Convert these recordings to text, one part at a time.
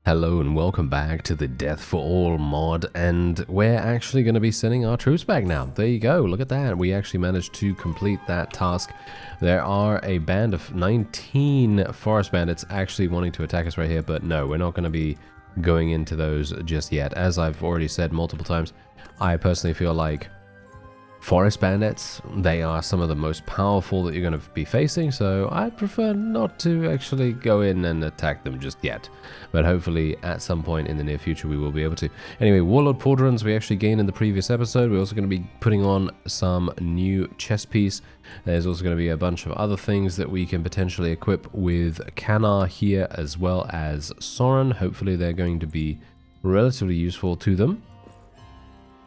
Hello and welcome back to the Death for All mod, and we're actually going to be sending our troops back now. There you go, look at that. We actually managed to complete that task. There are a band of 19 forest bandits actually wanting to attack us right here, but no, we're not going to be going into those just yet. As I've already said multiple times, I personally feel like forest bandits, they are some of the most powerful that you're going to be facing, so I'd prefer not to actually go in and attack them just yet. But hopefully at some point in the near future we will be able to. Anyway, Warlord Pauldrons we actually gained in the previous episode. We're also going to be putting on some new chest piece. There's also going to be a bunch of other things that we can potentially equip with Canar here, as well as Soren. Hopefully they're going to be relatively useful to them.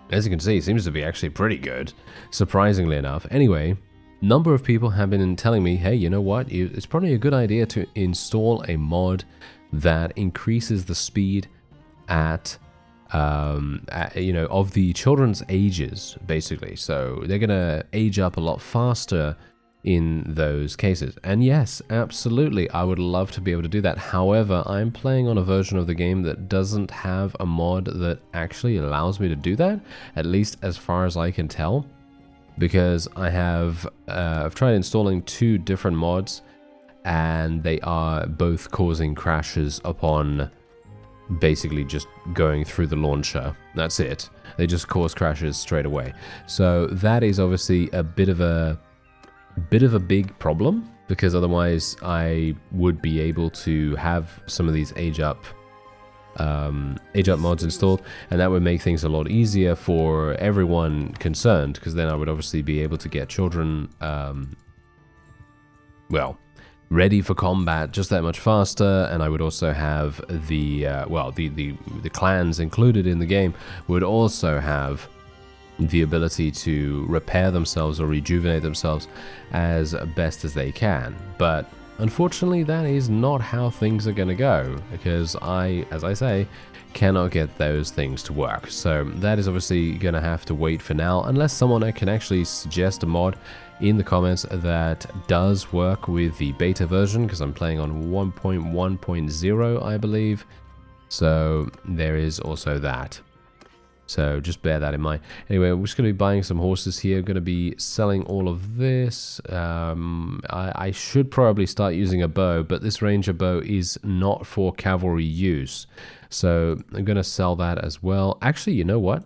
As you can see, it seems to be actually pretty good, surprisingly enough. Anyway, number of people have been telling me, hey, you know what, it's probably a good idea to install a mod that increases the speed of the children's ages, basically. So they're going to age up a lot faster in those cases. And yes, absolutely, I would love to be able to do that. However, I'm playing on a version of the game that doesn't have a mod that actually allows me to do that, at least as far as I can tell, because I've tried installing two different mods, and they are both causing crashes upon basically just going through the launcher. That's it. They just cause crashes straight away. So that is obviously a bit of a big problem, because otherwise I would be able to have some of these age up mods installed, and that would make things a lot easier for everyone concerned, because then I would obviously be able to get children ready for combat just that much faster, and I would also have the clans included in the game would also have the ability to repair themselves or rejuvenate themselves as best as they can. But unfortunately, that is not how things are going to go, because as I say, cannot get those things to work. So that is obviously going to have to wait for now, unless someone can actually suggest a mod in the comments that does work with the beta version, because I'm playing on 1.1.0, I believe. So there is also that. So just bear that in mind. Anyway, we're just going to be buying some horses here. I'm going to be selling all of this. I should probably start using a bow, but this ranger bow is not for cavalry use. So I'm going to sell that as well. Actually, you know what?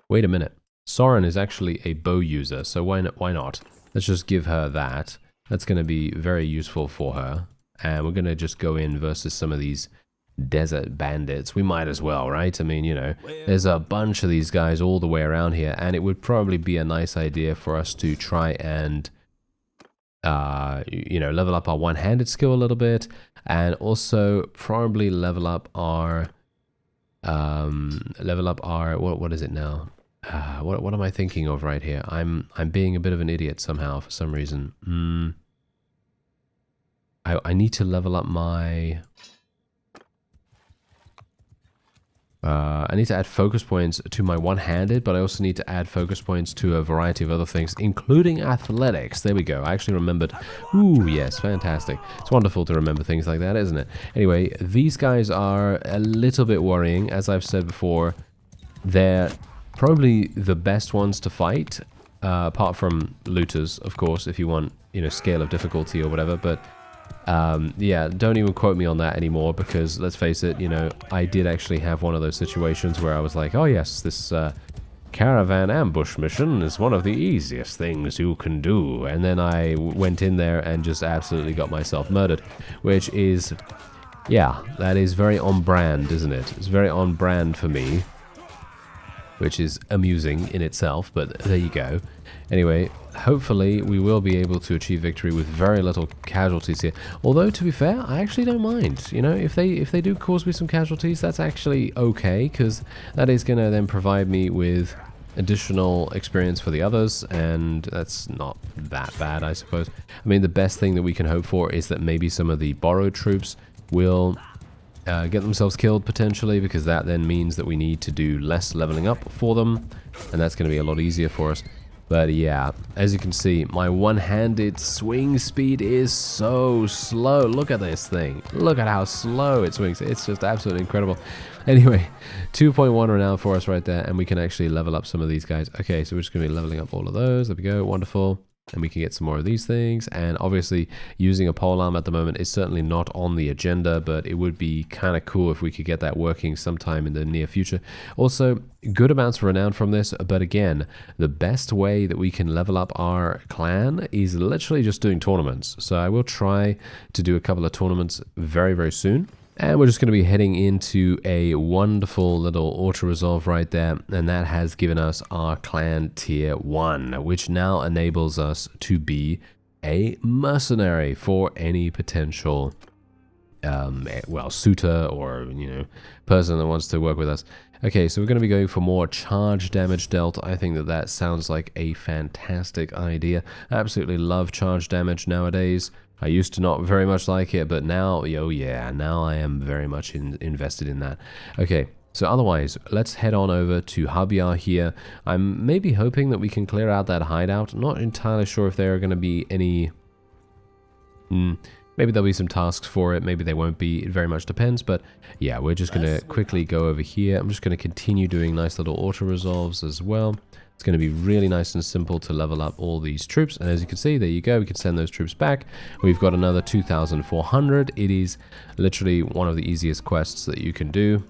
Wait a minute. Soren is actually a bow user, so why not? Let's just give her that. That's going to be very useful for her. And we're going to just go in versus some of these desert bandits. We might as well, right? I mean, you know, there's a bunch of these guys all the way around here, and it would probably be a nice idea for us to try and level up our one-handed skill a little bit, and also probably level up our what is it now? What am I thinking of right here? I'm being a bit of an idiot somehow for some reason. I need to level up my I need to add focus points to my one-handed, but I also need to add focus points to a variety of other things, including athletics. There we go. I actually remembered. Ooh, yes, fantastic. It's wonderful to remember things like that, isn't it? Anyway, these guys are a little bit worrying. As I've said before, they're probably the best ones to fight, apart from looters, of course, if you want, scale of difficulty or whatever, but yeah, don't even quote me on that anymore, because let's face it, I did actually have one of those situations where I was like, oh yes, this caravan ambush mission is one of the easiest things you can do, and then I went in there and just absolutely got myself murdered, which is, yeah, that is very on brand, isn't it? It's very on brand for me, which is amusing in itself, but there you go. Anyway, hopefully we will be able to achieve victory with very little casualties here. Although, to be fair, I actually don't mind. If they do cause me some casualties, that's actually okay, because that is going to then provide me with additional experience for the others, and that's not that bad, I suppose. I mean, the best thing that we can hope for is that maybe some of the borrowed troops will get themselves killed potentially, because that then means that we need to do less leveling up for them, and that's going to be a lot easier for us. But yeah, as you can see, my one-handed swing speed is so slow. Look at this thing. Look at how slow it swings. It's just absolutely incredible. Anyway, 2.1 renown for us right there, and we can actually level up some of these guys. Okay, so we're just going to be leveling up all of those. There we go. Wonderful. And we can get some more of these things. And obviously, using a polearm at the moment is certainly not on the agenda, but it would be kind of cool if we could get that working sometime in the near future. Also, good amounts of renown from this, but again, the best way that we can level up our clan is literally just doing tournaments. So I will try to do a couple of tournaments very, very soon. And we're just going to be heading into a wonderful little auto-resolve right there. And that has given us our clan tier 1, which now enables us to be a mercenary for any potential, well, suitor or, you know, person that wants to work with us. Okay, so we're going to be going for more charge damage dealt. I think that that sounds like a fantastic idea. I absolutely love charge damage nowadays. I used to not very much like it, but now, oh yeah, now I am very much invested in that. Okay, so otherwise, let's head on over to Habyar here. I'm maybe hoping that we can clear out that hideout. Not entirely sure if there are going to be any... maybe there'll be some tasks for it, maybe they won't be, it very much depends, but yeah, we're just going to quickly go over here. I'm just going to continue doing nice little auto-resolves as well. It's going to be really nice and simple to level up all these troops. And as you can see, there you go. We can send those troops back. We've got another 2,400. It is literally one of the easiest quests that you can do.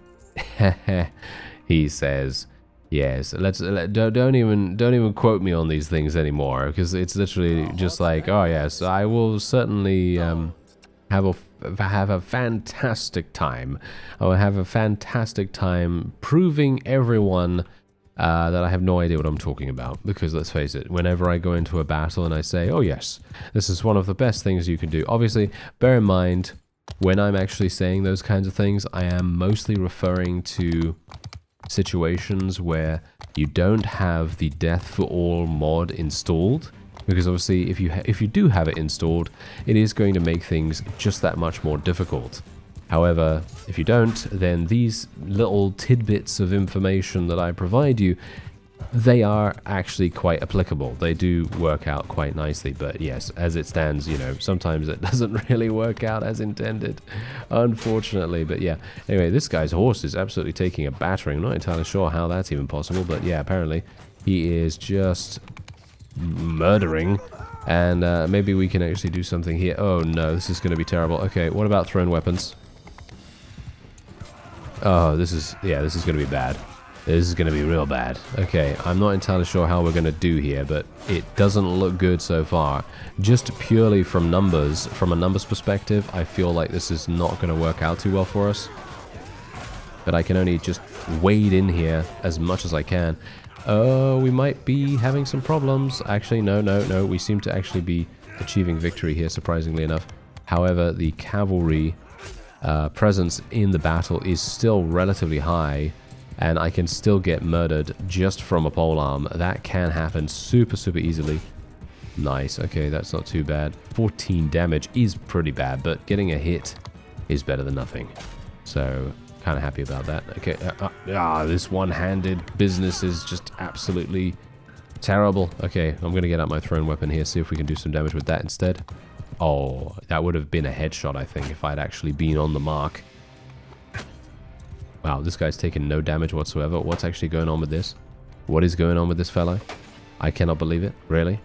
He says, yes, don't even quote me on these things anymore, because it's literally just like, oh yes, I will certainly have a fantastic time. I will have a fantastic time proving everyone that I have no idea what I'm talking about, because let's face it, whenever I go into a battle and I say, oh yes, this is one of the best things you can do, obviously, bear in mind, when I'm actually saying those kinds of things, I am mostly referring to situations where you don't have the Death for All mod installed, because obviously if you do have it installed, it is going to make things just that much more difficult. However, if you don't, then these little tidbits of information that I provide you, they are actually quite applicable. They do work out quite nicely, but yes, as it stands, you know, sometimes it doesn't really work out as intended, unfortunately. But yeah, anyway, this guy's horse is absolutely taking a battering. I'm not entirely sure how that's even possible, but yeah, apparently he is just murdering. And maybe we can actually do something here. Oh no, this is going to be terrible. Okay, what about thrown weapons? Oh, this is going to be bad. This is going to be real bad. Okay, I'm not entirely sure how we're going to do here, but it doesn't look good so far. Just purely from numbers, from a numbers perspective, I feel like this is not going to work out too well for us. But I can only just wade in here as much as I can. Oh, we might be having some problems. Actually, no. We seem to actually be achieving victory here, surprisingly enough. However, the cavalry presence in the battle is still relatively high, and I can still get murdered just from a polearm. That can happen super easily. Nice. Okay, that's not too bad. 14 damage is pretty bad, but getting a hit is better than nothing. So, kind of happy about that. Okay, this one-handed business is just absolutely terrible. Okay, I'm going to get out my thrown weapon here, see if we can do some damage with that instead. Oh, that would have been a headshot, I think, if I'd actually been on the mark. Wow, this guy's taken no damage whatsoever. What's actually going on with this? What is going on with this fellow? I cannot believe it. Really?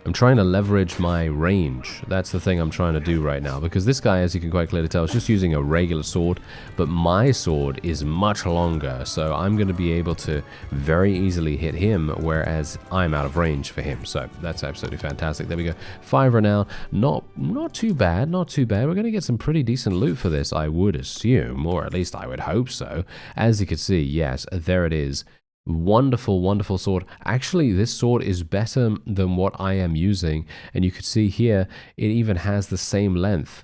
I'm trying to leverage my range. That's the thing I'm trying to do right now, because this guy, as you can quite clearly tell, is just using a regular sword, but my sword is much longer, so I'm going to be able to very easily hit him, whereas I'm out of range for him. So that's absolutely fantastic. There we go. 5 renown. Not too bad, not too bad. We're going to get some pretty decent loot for this, I would assume, or at least I would hope so. As you can see, yes, there it is. Wonderful sword. Actually, this sword is better than what I am using, and you can see here it even has the same length.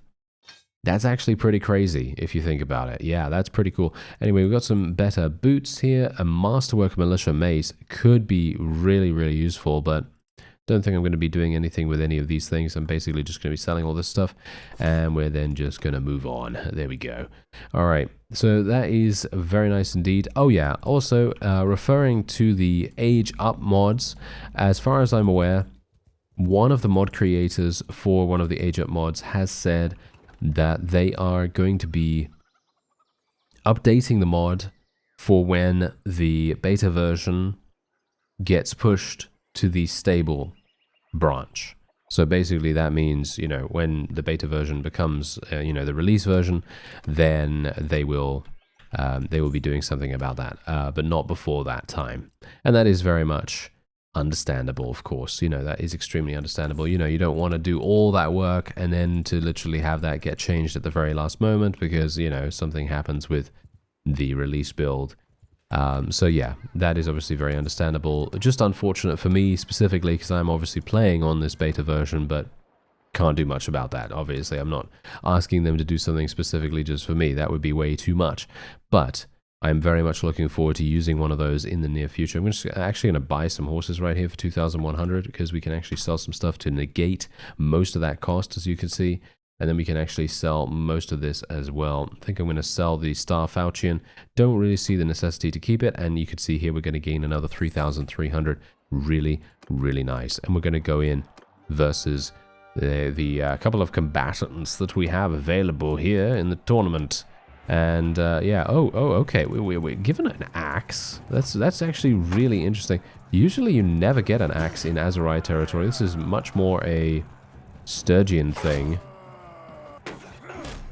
That's actually pretty crazy if you think about it. Yeah, that's pretty cool. Anyway, we've got some better boots here. A Masterwork Militia Mace could be really useful, but Don't think I'm going to be doing anything with any of these things. I'm basically just going to be selling all this stuff, and we're then just going to move on. There we go. All right, so that is very nice indeed. Oh yeah, also referring to the age up mods, as far as I'm aware, one of the mod creators for one of the age up mods has said that they are going to be updating the mod for when the beta version gets pushed to the stable branch. So basically that means, you know, when the beta version becomes, you know, the release version, then they will be doing something about that, but not before that time. And that is very much understandable, of course. You know, that is extremely understandable. You know, you don't want to do all that work and then to literally have that get changed at the very last moment because, you know, something happens with the release build. So yeah, that is obviously very understandable. Just unfortunate for me specifically because I'm obviously playing on this beta version, but can't do much about that. Obviously, I'm not asking them to do something specifically just for me. That would be way too much. But I'm very much looking forward to using one of those in the near future. I'm actually going to buy some horses right here for 2,100 because we can actually sell some stuff to negate most of that cost, as you can see. And then we can actually sell most of this as well. I think I'm going to sell the Star Falchion. Don't really see the necessity to keep it. And you can see here we're going to gain another 3,300. Really, really nice. And we're going to go in versus the couple of combatants that we have available here in the tournament. And yeah, okay. We're given an axe. That's actually really interesting. Usually you never get an axe in Azurai territory. This is much more a Sturgian thing.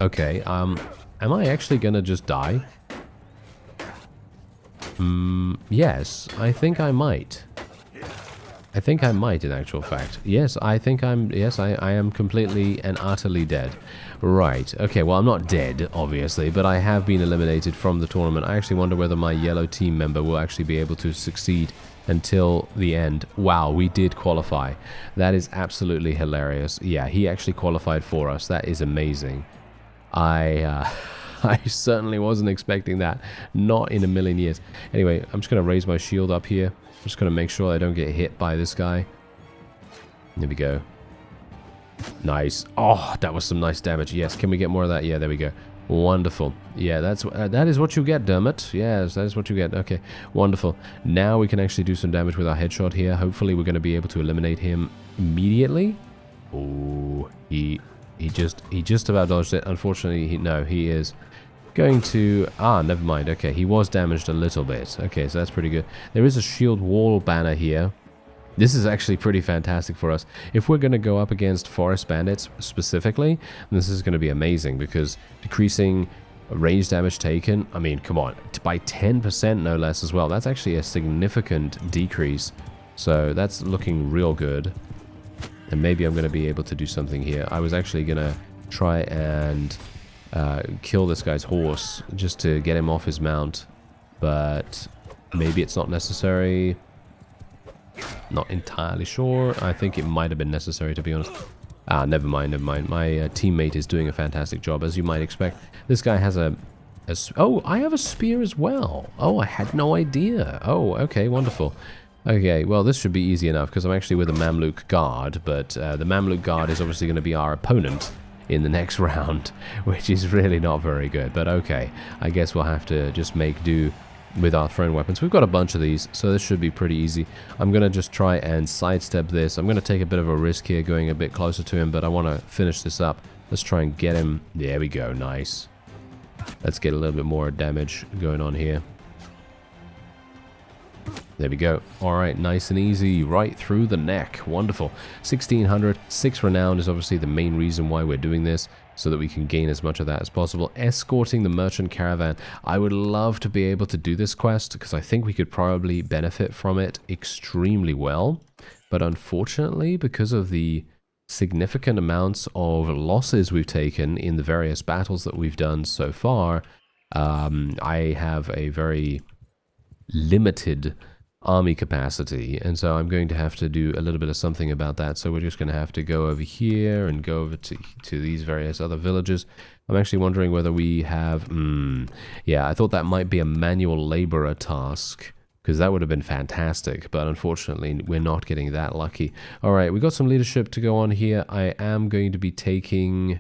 Okay, am I actually gonna just die? Yes, I think I might. I think I might, in actual fact. Yes, I think I am completely and utterly dead. Right, okay, well, I'm not dead, obviously, but I have been eliminated from the tournament. I actually wonder whether my yellow team member will actually be able to succeed until the end. Wow, we did qualify. That is absolutely hilarious. Yeah, he actually qualified for us. That is amazing. I certainly wasn't expecting that. Not in a million years. Anyway, I'm just going to raise my shield up here. I'm just going to make sure I don't get hit by this guy. There we go. Nice. Oh, that was some nice damage. Yes, can we get more of that? Yeah, there we go. Wonderful. Yeah, that is what you get, Dermot. Yes, that is what you get. Okay, wonderful. Now we can actually do some damage with our headshot here. Hopefully we're going to be able to eliminate him immediately. Oh, he just about dodged it. Unfortunately, he is going to... never mind. Okay, he was damaged a little bit. Okay, so that's pretty good. There is a shield wall banner here. This is actually pretty fantastic for us. If we're going to go up against forest bandits specifically, this is going to be amazing because decreasing range damage taken, I mean, come on, by 10% no less as well. That's actually a significant decrease. So that's looking real good. And maybe I'm going to be able to do something here. I was actually going to try and kill this guy's horse just to get him off his mount. But maybe it's not necessary. Not entirely sure. I think it might have been necessary, to be honest. Never mind. My teammate is doing a fantastic job, as you might expect. This guy has oh, I have a spear as well. Oh, I had no idea. Oh, okay, wonderful. Okay, well, this should be easy enough because I'm actually with a Mamluk guard, but the Mamluk guard is obviously going to be our opponent in the next round, which is really not very good. But okay, I guess we'll have to just make do with our thrown weapons. We've got a bunch of these, so this should be pretty easy. I'm going to just try and sidestep this. I'm going to take a bit of a risk here going a bit closer to him, but I want to finish this up. Let's try and get him. There we go, nice. Let's get a little bit more damage going on here. There we go. Alright, nice and easy. Right through the neck. Wonderful. 1600. 6 renown is obviously the main reason why we're doing this, so that we can gain as much of that as possible. Escorting the merchant caravan. I would love to be able to do this quest, because I think we could probably benefit from it extremely well. But unfortunately, because of the significant amounts of losses we've taken in the various battles that we've done so far, I have a very limited army capacity, and so I'm going to have to do a little bit of something about that. So we're just going to have to go over here and go over to these various other villages. I'm actually wondering whether we have... yeah, I thought that might be a manual laborer task. because that would have been fantastic. But unfortunately, we're not getting that lucky. All right, we got some leadership to go on here. I am going to be taking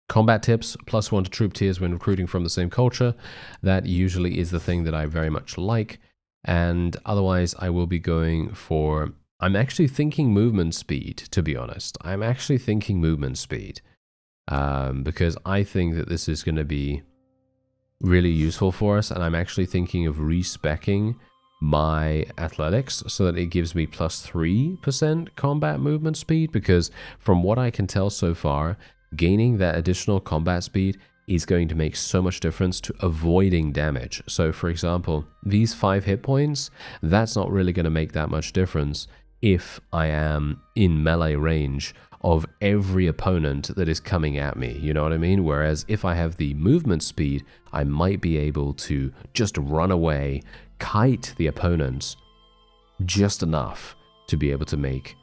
combat tips, +1 to troop tiers when recruiting from the same culture. That usually is the thing that I very much like. And otherwise, I will be going for... I'm actually thinking movement speed, to be honest. I'm actually thinking movement speed. Because I think that this is going to be really useful for us. And I'm actually thinking of respecking my athletics so that it gives me +3% combat movement speed. Because from what I can tell so far, gaining that additional combat speed is going to make so much difference to avoiding damage. So for example, these 5 hit points, that's not really going to make that much difference if I am in melee range of every opponent that is coming at me, you know what I mean? Whereas if I have the movement speed, I might be able to just run away, kite the opponents just enough to be able to make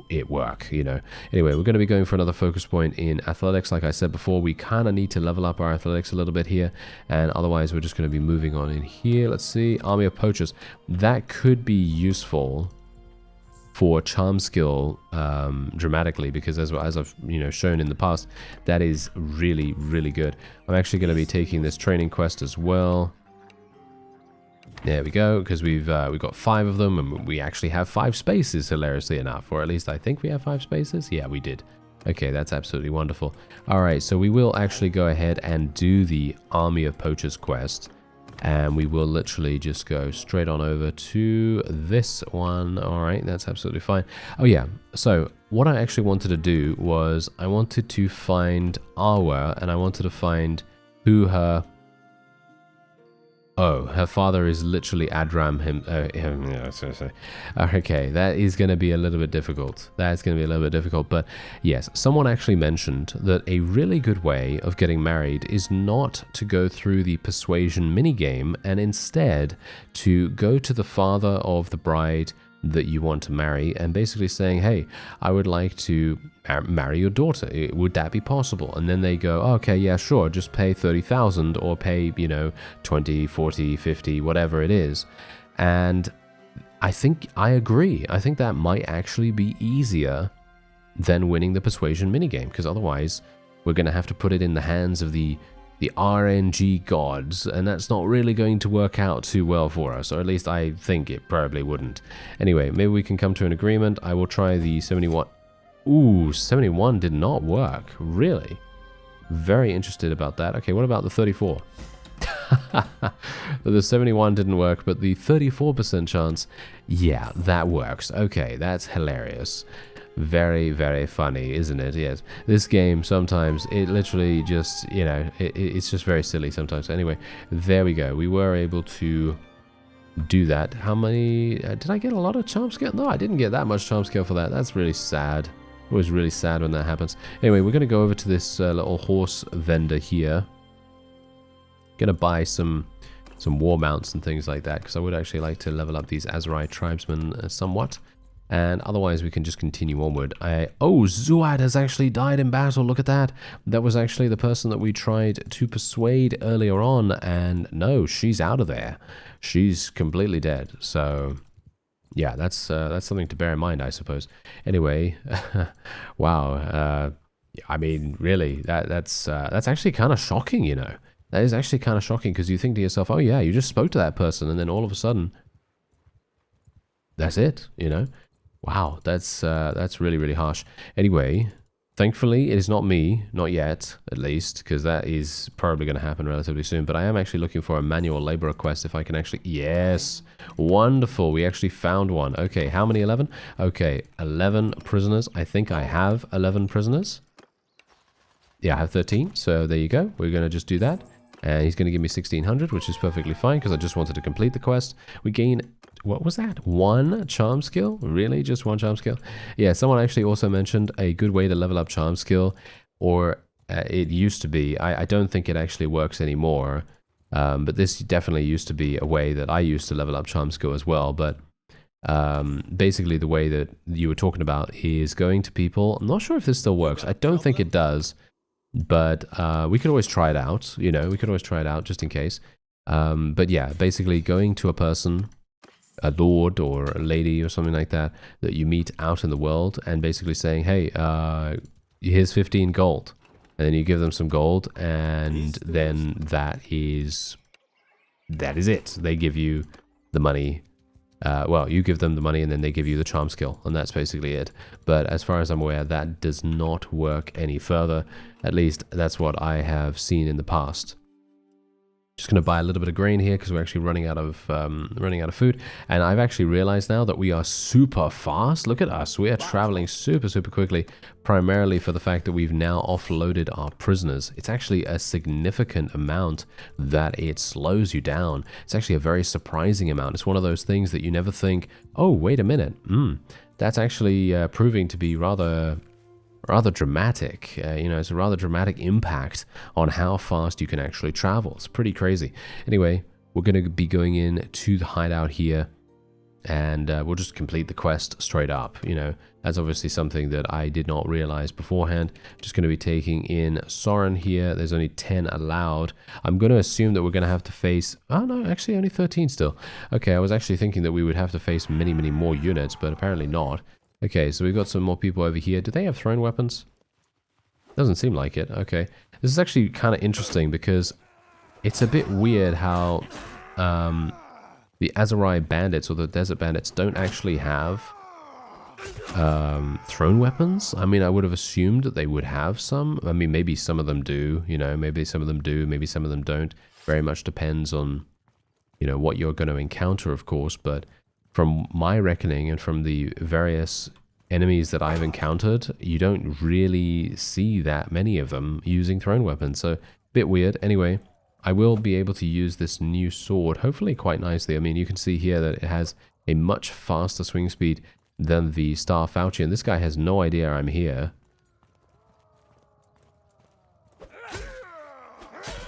it work, you know. Anyway, we're going to be going for another focus point in athletics. Like I said before, we kind of need to level up our athletics a little bit here, and otherwise we're just going to be moving on in here. Let's see, army of poachers. That could be useful for charm skill dramatically, because as I've shown in the past, that is really, really good. I'm actually going to be taking this training quest as well. There we go, because we've got 5 of them, and we actually have 5 spaces, hilariously enough, or at least I think we have 5 spaces. Yeah, we did. Okay, that's absolutely wonderful. All right, so we will actually go ahead and do the Army of Poachers quest, and we will literally just go straight on over to this one. All right, that's absolutely fine. Oh yeah, so what I actually wanted to do was I wanted to find Arwa, and I wanted to find who her... Oh, her father is literally Adram him. Okay, that is going to be a little bit difficult. That's going to be a little bit difficult. But yes, someone actually mentioned that a really good way of getting married is not to go through the persuasion minigame, and instead to go to the father of the bride that you want to marry and basically saying, hey, I would like to marry your daughter. Would that be possible? And then they go, oh, okay, yeah, sure. Just pay 30,000 or pay, 20, 40, 50, whatever it is. And I think I agree. I think that might actually be easier than winning the persuasion minigame, because otherwise we're going to have to put it in the hands of the RNG gods, and that's not really going to work out too well for us, or at least I think it probably wouldn't. Anyway, maybe we can come to an agreement. I will try the 71. Ooh, 71 did not work. Really? Very interested about that. Okay, what about the 34? The 71 didn't work, but the 34% chance, yeah, that works. Okay, that's hilarious. Very, very funny, isn't it? Yes. This game, sometimes, it literally just, it's just very silly sometimes. Anyway, there we go. We were able to do that. How many... did I get a lot of charm scale? No, I didn't get that much charm scale for that. That's really sad. It was really sad when that happens. Anyway, we're going to go over to this little horse vendor here. Going to buy some war mounts and things like that, because I would actually like to level up these Azerite tribesmen somewhat. And otherwise we can just continue onward. Oh, Zuad has actually died in battle. Look at that. That was actually the person that we tried to persuade earlier on, and no, she's out of there. She's completely dead. So yeah, that's something to bear in mind, I suppose. Anyway, wow. I mean, really, that's actually kind of shocking, That is actually kind of shocking, because you think to yourself, oh yeah, you just spoke to that person, and then all of a sudden, that's it, Wow, that's really, really harsh. Anyway, thankfully, it is not me, not yet, at least, because that is probably going to happen relatively soon. But I am actually looking for a manual labor request if I can actually... Yes, wonderful. We actually found one. Okay, how many? 11? Okay, 11 prisoners. I think I have 11 prisoners. Yeah, I have 13. So there you go. We're going to just do that. And he's going to give me 1,600, which is perfectly fine, because I just wanted to complete the quest. We gain... What was that? 1 charm skill? Really? Just 1 charm skill? Yeah, someone actually also mentioned a good way to level up charm skill, or it used to be. I don't think it actually works anymore, but this definitely used to be a way that I used to level up charm skill as well. But basically the way that you were talking about is going to people. I'm not sure if this still works. I don't think it does, but we could always try it out. We could always try it out just in case. But yeah, basically going to a person, a lord or a lady or something like that, that you meet out in the world, and basically saying, hey, here's 15 gold. And then you give them some gold, and then that is it. They give you the money. Well, you give them the money, and then they give you the charm skill, and that's basically it. But as far as I'm aware, that does not work any further. At least that's what I have seen in the past. Just going to buy a little bit of grain here because we're actually running out of food. And I've actually realized now that we are super fast. Look at us. We are traveling super, super quickly, primarily for the fact that we've now offloaded our prisoners. It's actually a significant amount that it slows you down. It's actually a very surprising amount. It's one of those things that you never think, oh, wait a minute. That's actually proving to be rather dramatic. You know, it's a rather dramatic impact on how fast you can actually travel. It's pretty crazy. Anyway, we're going to be going in to the hideout here, and we'll just complete the quest straight up. You know, that's obviously something that I did not realize beforehand. Just going to be taking in Soren here. There's only 10 allowed. I'm going to assume that we're going to have to face... Oh, no, actually only 13 still. Okay, I was actually thinking that we would have to face many, many more units, but apparently not. Okay, so we've got some more people over here. Do they have thrown weapons? Doesn't seem like it. Okay. This is actually kind of interesting because it's a bit weird how the Azurai bandits or the desert bandits don't actually have thrown weapons. I mean, I would have assumed that they would have some. I mean, maybe some of them do, you know, maybe some of them do, maybe some of them don't. Very much depends on, you know, what you're going to encounter, of course, but from my reckoning and from the various enemies that I've encountered, you don't really see that many of them using thrown weapons. So, a bit weird. Anyway, I will be able to use this new sword, hopefully quite nicely. I mean, you can see here that it has a much faster swing speed than the Star Fauci, and this guy has no idea I'm here.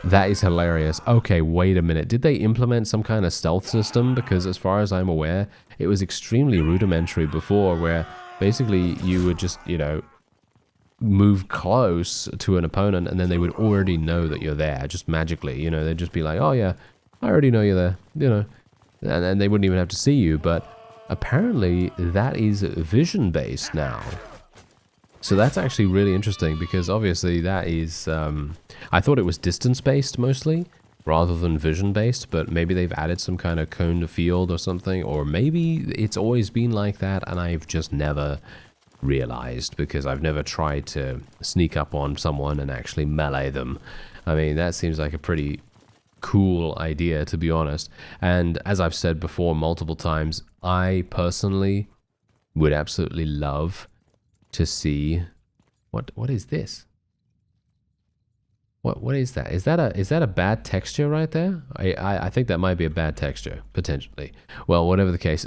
That is hilarious. Okay, wait a minute. Did they implement some kind of stealth system? Because as far as I'm aware, it was extremely rudimentary before, where basically you would just, you know, move close to an opponent and then they would already know that you're there, just magically. You know, they'd just be like, oh yeah, I already know you're there, you know. And they wouldn't even have to see you, but apparently that is vision-based now. So that's actually really interesting because obviously that is, I thought it was distance-based mostly rather than vision-based, but maybe they've added some kind of cone to field or something, or maybe it's always been like that and I've just never realized because I've never tried to sneak up on someone and actually melee them. I mean, that seems like a pretty cool idea, to be honest. And as I've said before multiple times, I personally would absolutely love to see what is this? What is that? Is that a bad texture right there? I think that might be a bad texture potentially. Well, whatever the case,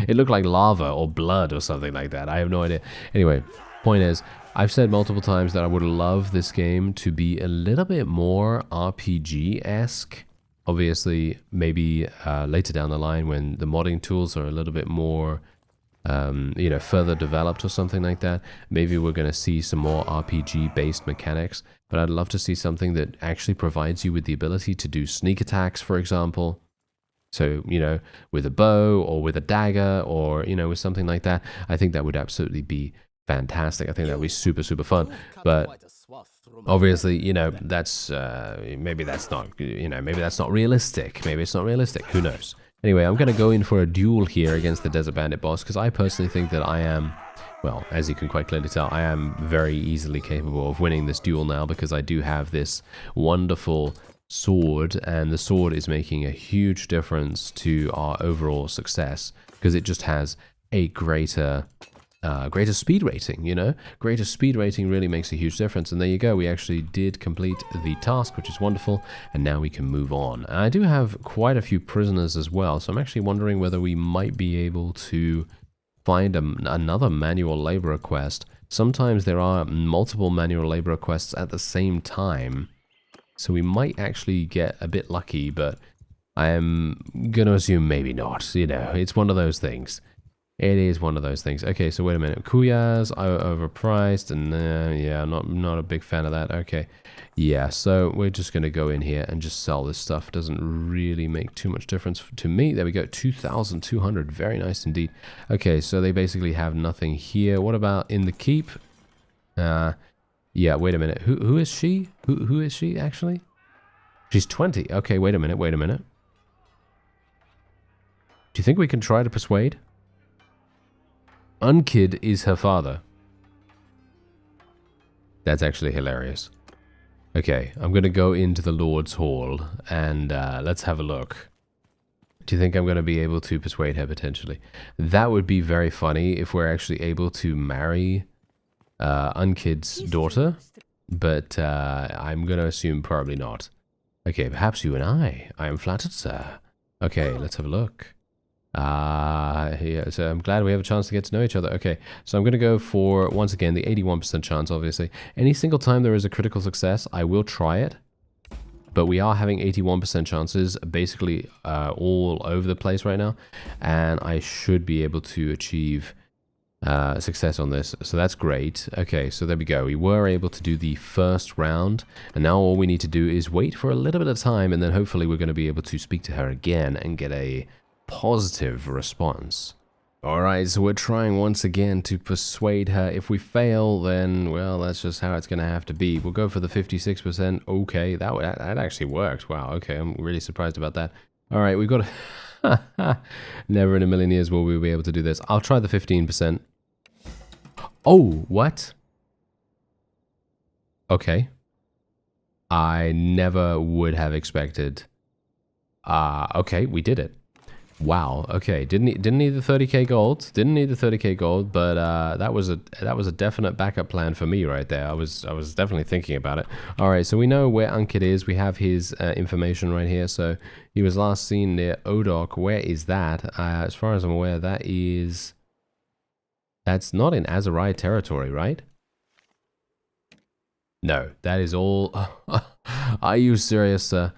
it looked like lava or blood or something like that. I have no idea. Anyway, point is, I've said multiple times that I would love this game to be a little bit more RPG-esque. Obviously, maybe later down the line when the modding tools are a little bit more you know, further developed or something like that, maybe we're going to see some more RPG-based mechanics, but I'd love to see something that actually provides you with the ability to do sneak attacks, for example. So, you know, with a bow or with a dagger or, you know, with something like that. I think that would absolutely be fantastic. I think that would be super, super fun. But obviously, you know, that's, maybe that's not, you know, maybe that's not realistic. Maybe it's not realistic. Who knows? Anyway, I'm going to go in for a duel here against the Desert Bandit boss because I personally think that I am, well, as you can quite clearly tell, I am very easily capable of winning this duel now because I do have this wonderful sword, and the sword is making a huge difference to our overall success because it just has a greater speed rating, you know? Greater speed rating really makes a huge difference, and there you go. We actually did complete the task, which is wonderful, and now we can move on. And I do have quite a few prisoners as well, so I'm actually wondering whether we might be able to find another manual labor quest. Sometimes there are multiple manual labor quests at the same time, so we might actually get a bit lucky, but I am going to assume maybe not. You know, it's one of those things. It is one of those things. Okay, so wait a minute. Kuyas are overpriced, and yeah, not a big fan of that. Okay, yeah, so we're just going to go in here and just sell this stuff. Doesn't really make too much difference to me. There we go, 2,200. Very nice indeed. Okay, so they basically have nothing here. What about in the keep? Yeah, wait a minute. Who is she? Who is she, actually? She's 20. Okay, wait a minute, wait a minute. Do you think we can try to persuade? Unkid is her father. That's actually hilarious. Okay, I'm going to go into the Lord's Hall and let's have a look. Do you think I'm going to be able to persuade her potentially? That would be very funny if we're actually able to marry Unkid's daughter, but I'm going to assume probably not. Okay, perhaps you and I. I am flattered, sir. Okay, let's have a look. Yeah, so I'm glad we have a chance to get to know each other. Okay, so I'm going to go for, once again, the 81% chance, obviously. Any single time there is a critical success, I will try it. But we are having 81% chances, basically all over the place right now. And I should be able to achieve success on this. So that's great. Okay, so there we go. We were able to do the first round. And now all we need to do is wait for a little bit of time. And then hopefully we're going to be able to speak to her again and get a positive response. Alright, so we're trying once again to persuade her. If we fail, then, well, that's just how it's going to have to be. We'll go for the 56%. Okay, that actually worked. Wow, okay, I'm really surprised about that. Alright, we've got to... Never in a million years will we be able to do this. I'll try the 15%. Oh, what? Okay. I never would have expected... okay, we did it. Wow. Okay. Didn't need the 30k gold. Didn't need the 30k gold, but that was a definite backup plan for me right there. I was definitely thinking about it. All right. So we know where Unkid is. We have his information right here. So he was last seen near Odok. Where is that? As far as I'm aware, that's not in Azerai territory, right? No, that is all. Are you serious, sir?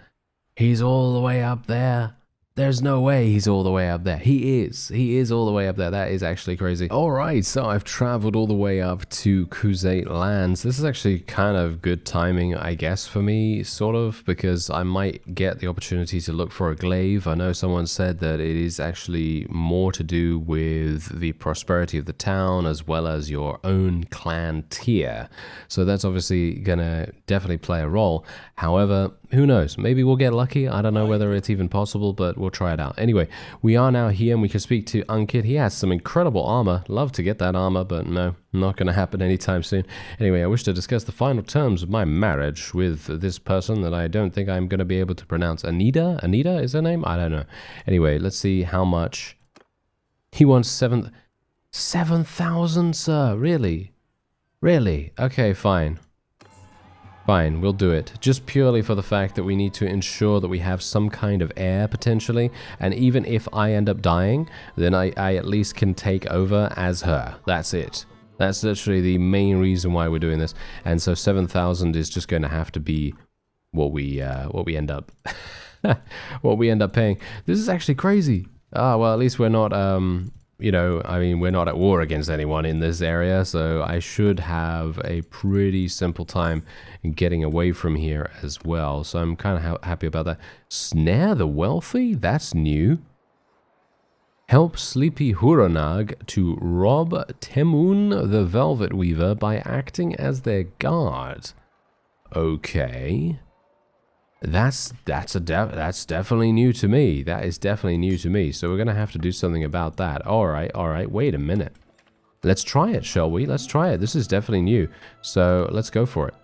He's all the way up there. There's no way he's all the way up there. He is all the way up there. That is actually crazy. All right, so I've traveled all the way up to Khuzait lands. This is actually kind of good timing, I guess, for me, sort of, because I might get the opportunity to look for a glaive. I know someone said that it is actually more to do with the prosperity of the town as well as your own clan tier. So that's obviously gonna definitely play a role. However, who knows? Maybe we'll get lucky. I don't know whether it's even possible, but we'll try it out. Anyway, we are now here and we can speak to Unkid. He has some incredible armor. Love to get that armor, but no, not going to happen anytime soon. Anyway, I wish to discuss the final terms of my marriage with this person that I don't think I'm going to be able to pronounce. Anita? Anita is her name? I don't know. Anyway, let's see how much. He wants 7,000, sir. Really? Really? Okay, fine. Fine, we'll do it. Just purely for the fact that we need to ensure that we have some kind of heir, potentially. And even if I end up dying, then I at least can take over as her. That's it. That's literally the main reason why we're doing this. And so 7,000 is just going to have to be what we end up... what we end up paying. This is actually crazy. Ah, well, at least we're not... you know, I mean, we're not at war against anyone in this area, so I should have a pretty simple time in getting away from here as well. So I'm kind of happy about that. Snare the wealthy? That's new. Help Sleepy Huronag to rob Temun the Velvet Weaver by acting as their guard. Okay. That's definitely new to me. That is definitely new to me. So we're gonna have to do something about that. All right. Wait a minute. Let's try it, shall we? Let's try it. This is definitely new. So let's go for it.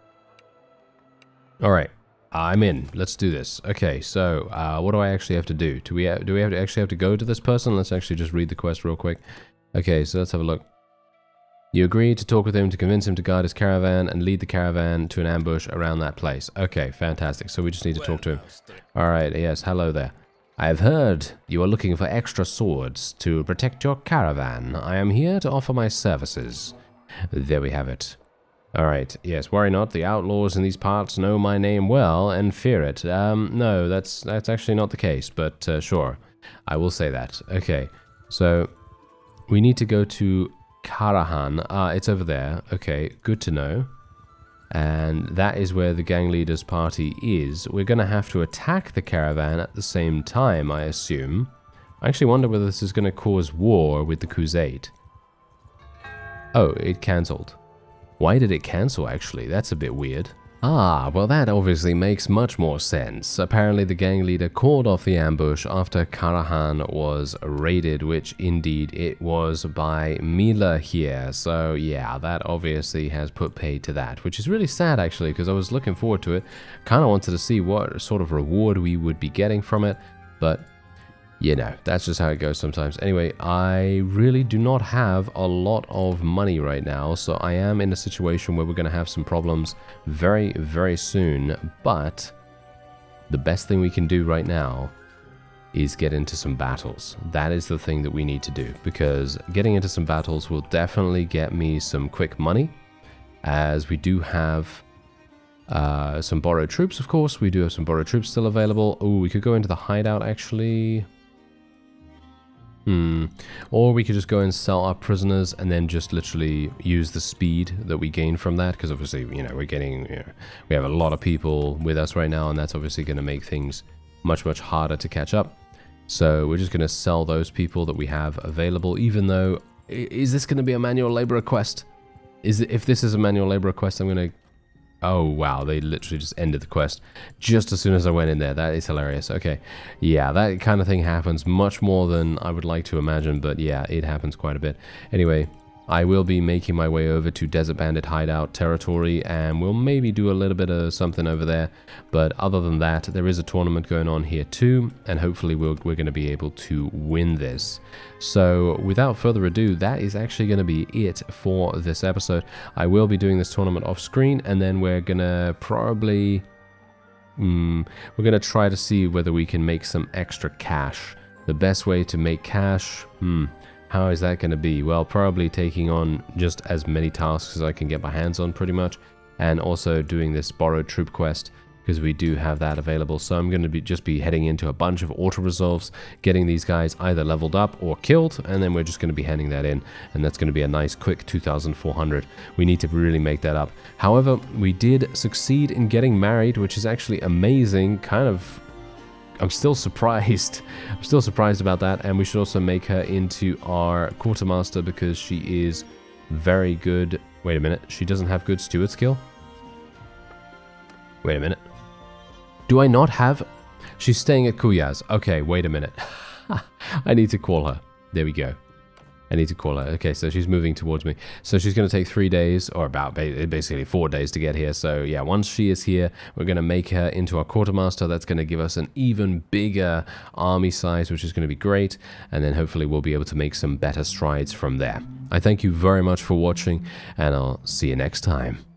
All right, I'm in. Let's do this. Okay. So what do I actually have to do? Do we actually have to go to this person? Let's actually just read the quest real quick. Okay. So let's have a look. You agree to talk with him to convince him to guard his caravan and lead the caravan to an ambush around that place. Okay, fantastic. So we just need to talk to him. All right, yes, hello there. I have heard you are looking for extra swords to protect your caravan. I am here to offer my services. There we have it. All right, yes, worry not. The outlaws in these parts know my name well and fear it. No, that's actually not the case, but sure. I will say that. Okay, so... we need to go to Karahan. It's over there. Okay, good to know. And that is where the gang leader's party is. We're going to have to attack the caravan at the same time, I assume. I actually wonder whether this is going to cause war with the Crusade. Oh, it cancelled. Why did it cancel, actually? That's a bit weird. Ah, well that obviously makes much more sense. Apparently the gang leader called off the ambush after Karahan was raided, which indeed it was by Mila here. So yeah, that obviously has put paid to that, which is really sad actually, because I was looking forward to it. Kind of wanted to see what sort of reward we would be getting from it, but you know, that's just how it goes sometimes. Anyway, I really do not have a lot of money right now, so I am in a situation where we're going to have some problems very, very soon. But the best thing we can do right now is get into some battles. That is the thing that we need to do, because getting into some battles will definitely get me some quick money, as we do have some borrowed troops, of course. We do have some borrowed troops still available. Oh, we could go into the hideout, actually. Or we could just go and sell our prisoners and then just literally use the speed that we gain from that, because obviously, you know, we're getting, you know, we have a lot of people with us right now, and that's obviously going to make things much, much harder to catch up. So we're just going to sell those people that we have available, even though, is this going to be a manual labor quest? If this is a manual labor quest, I'm going to... Oh, wow, they literally just ended the quest just as soon as I went in there. That is hilarious. Okay, yeah, that kind of thing happens much more than I would like to imagine, but yeah, it happens quite a bit. Anyway, I will be making my way over to Desert Bandit hideout territory, and we'll maybe do a little bit of something over there. But other than that, there is a tournament going on here too, and hopefully we're going to be able to win this. So without further ado, that is actually going to be it for this episode. I will be doing this tournament off screen, and then we're going to probably... we're going to try to see whether we can make some extra cash. The best way to make cash... How is that going to be? Well, probably taking on just as many tasks as I can get my hands on, pretty much. And also doing this borrowed troop quest, because we do have that available. So I'm going to just be heading into a bunch of auto-resolves, getting these guys either leveled up or killed, and then we're just going to be handing that in. And that's going to be a nice quick 2,400. We need to really make that up. However, we did succeed in getting married, which is actually amazing. Kind of... I'm still surprised. I'm still surprised about that, and we should also make her into our quartermaster, because she is very good. Wait a minute, she doesn't have good steward skill? Wait a minute. Do I not have... She's staying at Kuyaz. Okay, wait a minute. I need to call her. There we go. I need to call her. Okay, so she's moving towards me. So she's going to take 3 days, or about basically 4 days to get here. So yeah, once she is here, we're going to make her into our quartermaster. That's going to give us an even bigger army size, which is going to be great. And then hopefully we'll be able to make some better strides from there. I thank you very much for watching, and I'll see you next time.